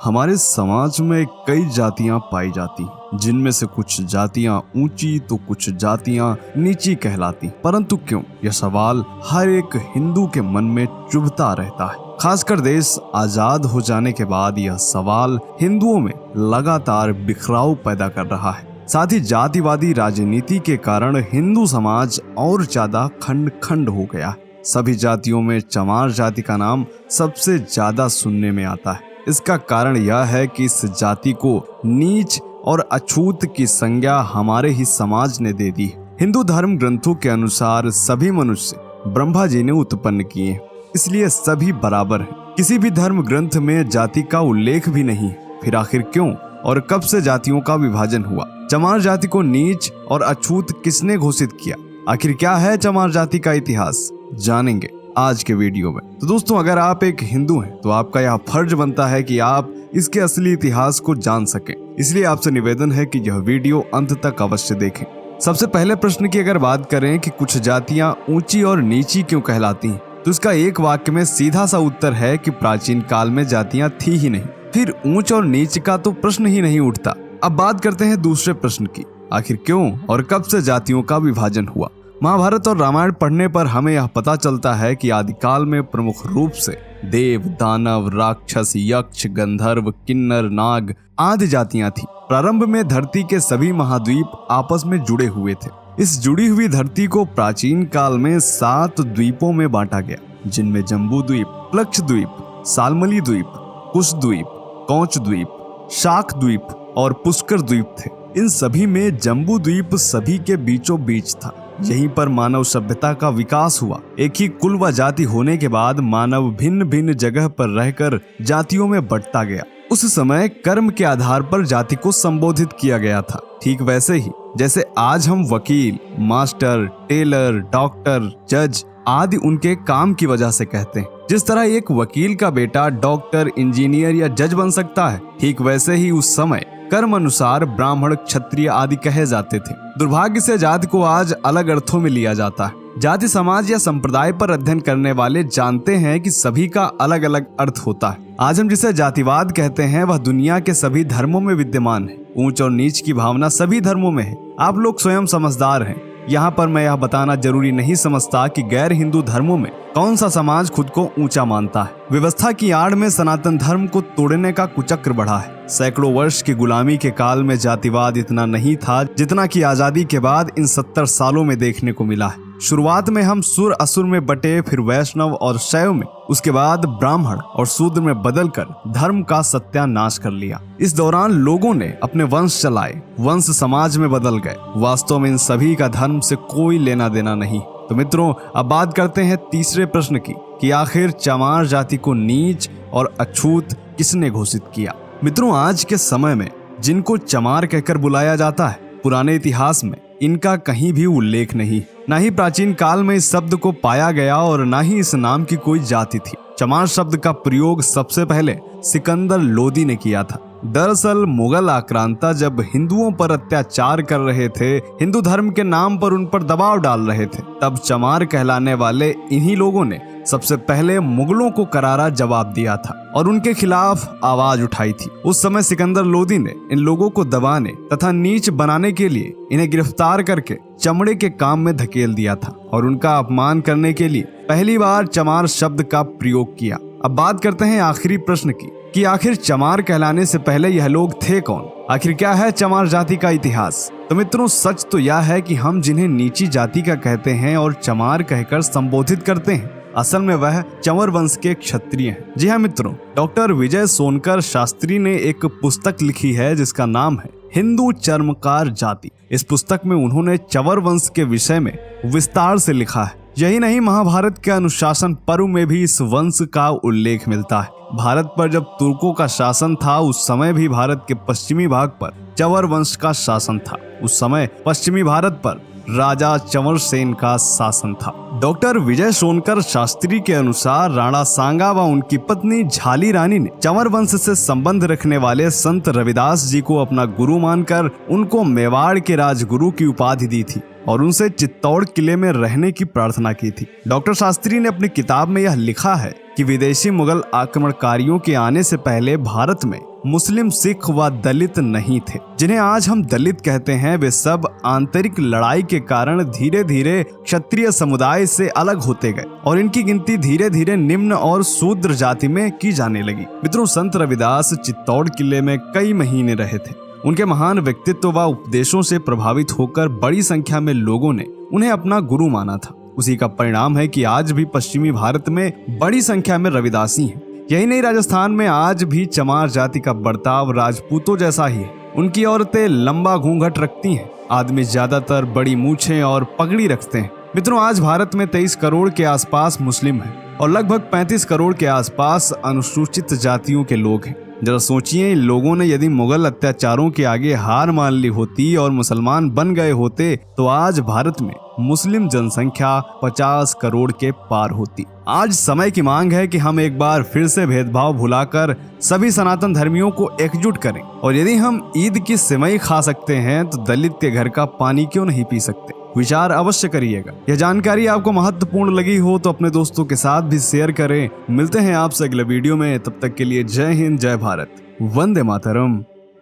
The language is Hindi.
हमारे समाज में कई जातियां पाई जाती, जिनमें से कुछ जातियां ऊंची तो कुछ जातियां नीची कहलाती। परंतु क्यों, यह सवाल हर एक हिंदू के मन में चुभता रहता है। खासकर देश आजाद हो जाने के बाद यह सवाल हिंदुओं में लगातार बिखराव पैदा कर रहा है। साथ ही जातिवादी राजनीति के कारण हिंदू समाज और ज्यादा खंड खंड हो गया है। सभी जातियों में चमार जाति का नाम सबसे ज्यादा सुनने में आता है। इसका कारण यह है कि इस जाति को नीच और अछूत की संज्ञा हमारे ही समाज ने दे दी। हिंदू धर्म ग्रंथों के अनुसार सभी मनुष्य ब्रह्मा जी ने उत्पन्न किए, इसलिए सभी बराबर हैं। किसी भी धर्म ग्रंथ में जाति का उल्लेख भी नहीं। फिर आखिर क्यों और कब से जातियों का विभाजन हुआ? चमार जाति को नीच और अछूत किसने घोषित किया? आखिर क्या है चमार जाति का इतिहास, जानेंगे आज के वीडियो में। तो दोस्तों, अगर आप एक हिंदू हैं तो आपका यह फर्ज बनता है कि आप इसके असली इतिहास को जान सकें। इसलिए आपसे निवेदन है कि यह वीडियो अंत तक अवश्य देखें। सबसे पहले प्रश्न की अगर बात करें कि कुछ जातियां ऊंची और नीची क्यों कहलाती हैं, तो इसका एक वाक्य में सीधा सा उत्तर है कि प्राचीन काल में जातियां थी ही नहीं, फिर ऊंच और नीच का तो प्रश्न ही नहीं उठता। अब बात करते हैं दूसरे प्रश्न की, आखिर क्यों और कब से जातियों का विभाजन हुआ। महाभारत और रामायण पढ़ने पर हमें यह पता चलता है कि आदिकाल में प्रमुख रूप से देव, दानव, राक्षस, यक्ष, गंधर्व, किन्नर, नाग आदि जातियां थी। प्रारंभ में धरती के सभी महाद्वीप आपस में जुड़े हुए थे। इस जुड़ी हुई धरती को प्राचीन काल में 7 द्वीपों में बांटा गया, जिनमें जम्बू द्वीप, प्लक्ष द्वीप, सालमली द्वीप, कुश द्वीप, कौच द्वीप, शाक द्वीप और पुष्कर द्वीप थे। इन सभी में जम्बू द्वीप सभी के बीचों बीच था। यहीं पर मानव सभ्यता का विकास हुआ। एक ही कुल व जाति होने के बाद मानव भिन्न भिन्न जगह पर रहकर जातियों में बंटता गया। उस समय कर्म के आधार पर जाति को संबोधित किया गया था। ठीक वैसे ही जैसे आज हम वकील, मास्टर, टेलर, डॉक्टर, जज आदि उनके काम की वजह से कहते हैं। जिस तरह एक वकील का बेटा डॉक्टर, इंजीनियर या जज बन सकता है, ठीक वैसे ही उस समय कर्म अनुसार ब्राह्मण, क्षत्रिय आदि कहे जाते थे। दुर्भाग्य से जाति को आज अलग अर्थों में लिया जाता है। जाति समाज या संप्रदाय पर अध्ययन करने वाले जानते हैं कि सभी का अलग अलग अर्थ होता है। आज हम जिसे जातिवाद कहते हैं वह दुनिया के सभी धर्मों में विद्यमान है। ऊंच और नीच की भावना सभी धर्मों में है। आप लोग स्वयं समझदार हैं। यहाँ पर मैं यह बताना जरूरी नहीं समझता कि गैर हिंदू धर्मों में कौन सा समाज खुद को ऊंचा मानता है। व्यवस्था की आड़ में सनातन धर्म को तोड़ने का कुचक्र बढ़ा है। सैकड़ों वर्ष की गुलामी के काल में जातिवाद इतना नहीं था जितना कि आजादी के बाद इन 70 सालों में देखने को मिला है। शुरुआत में हम सुर असुर में बटे, फिर वैष्णव और शैव में, उसके बाद ब्राह्मण और शूद्र में बदलकर धर्म का सत्यानाश कर लिया। इस दौरान लोगों ने अपने वंश चलाए, वंश समाज में बदल गए। वास्तव में इन सभी का धर्म से कोई लेना देना नहीं। तो मित्रों, अब बात करते हैं तीसरे प्रश्न की कि आखिर चमार जाति को नीच और अछूत किसने घोषित किया। मित्रों, आज के समय में जिनको चमार कहकर बुलाया जाता है, पुराने इतिहास में इनका कहीं भी उल्लेख नहीं। न ही प्राचीन काल में इस शब्द को पाया गया और न ही इस नाम की कोई जाति थी। चमार शब्द का प्रयोग सबसे पहले सिकंदर लोदी ने किया था। दरअसल मुगल आक्रांता जब हिंदुओं पर अत्याचार कर रहे थे, हिंदू धर्म के नाम पर उन पर दबाव डाल रहे थे, तब चमार कहलाने वाले इन्हीं लोगों ने सबसे पहले मुगलों को करारा जवाब दिया था और उनके खिलाफ आवाज उठाई थी। उस समय सिकंदर लोदी ने इन लोगों को दबाने तथा नीच बनाने के लिए इन्हें गिरफ्तार करके चमड़े के काम में धकेल दिया था और उनका अपमान करने के लिए पहली बार चमार शब्द का प्रयोग किया। अब बात करते हैं आखिरी प्रश्न की कि आखिर चमार कहलाने से पहले यह लोग थे कौन। आखिर क्या है चमार जाति का इतिहास। तो मित्रों, सच तो यह है कि हम जिन्हें नीची जाति का कहते हैं और चमार कहकर संबोधित करते हैं, असल में वह चंवर वंश के क्षत्रिय हैं। जी हाँ मित्रों, डॉक्टर विजय सोनकर शास्त्री ने एक पुस्तक लिखी है जिसका नाम है हिंदू चर्मकार जाति। इस पुस्तक में उन्होंने चंवर वंश के विषय में विस्तार से लिखा है। यही नहीं, महाभारत के अनुशासन पर्व में भी इस वंश का उल्लेख मिलता है। भारत पर जब तुर्कों का शासन था, उस समय भी भारत के पश्चिमी भाग पर चंवर वंश का शासन था। उस समय पश्चिमी भारत पर राजा चंवर सेन का शासन था। डॉक्टर विजय सोनकर शास्त्री के अनुसार राणा सांगा व उनकी पत्नी झाली रानी ने चंवर वंश से संबंध रखने वाले संत रविदास जी को अपना गुरु मानकर उनको मेवाड़ के राजगुरु की उपाधि दी थी और उनसे चित्तौड़ किले में रहने की प्रार्थना की थी। डॉक्टर शास्त्री ने अपनी किताब में यह लिखा है कि विदेशी मुगल आक्रमणकारियों के आने से पहले भारत में मुस्लिम, सिख व दलित नहीं थे। जिन्हें आज हम दलित कहते हैं, वे सब आंतरिक लड़ाई के कारण धीरे धीरे क्षत्रिय समुदाय से अलग होते गए और इनकी गिनती धीरे धीरे निम्न और शूद्र जाति में की जाने लगी। मित्रों, संत रविदास चित्तौड़ किले में कई महीने रहे थे। उनके महान व्यक्तित्व व उपदेशों से प्रभावित होकर बड़ी संख्या में लोगों ने उन्हें अपना गुरु माना था। उसी का परिणाम है कि आज भी पश्चिमी भारत में बड़ी संख्या में रविदासी हैं। यही नहीं, राजस्थान में आज भी चमार जाति का बर्ताव राजपूतों जैसा ही है। उनकी औरतें लंबा घूंघट रखती हैं, आदमी ज्यादातर बड़ी मूछें और पगड़ी रखते हैं। मित्रों, आज भारत में 23 करोड़ के आसपास मुस्लिम हैं और लगभग 35 करोड़ के आसपास अनुसूचित जातियों के लोग हैं। जरा सोचिए, इन लोगों ने यदि मुगल अत्याचारों के आगे हार मान ली होती और मुसलमान बन गए होते तो आज भारत में मुस्लिम जनसंख्या 50 करोड़ के पार होती। आज समय की मांग है कि हम एक बार फिर से भेदभाव भुलाकर सभी सनातन धर्मियों को एकजुट करें। और यदि हम ईद की सेवई खा सकते हैं तो दलित के घर का पानी क्यों नहीं पी सकते? विचार अवश्य करिएगा। यह जानकारी आपको महत्वपूर्ण लगी हो तो अपने दोस्तों के साथ भी शेयर करें। मिलते हैं आपसे अगले वीडियो में, तब तक के लिए जय हिंद, जय भारत, वंदे मातरम।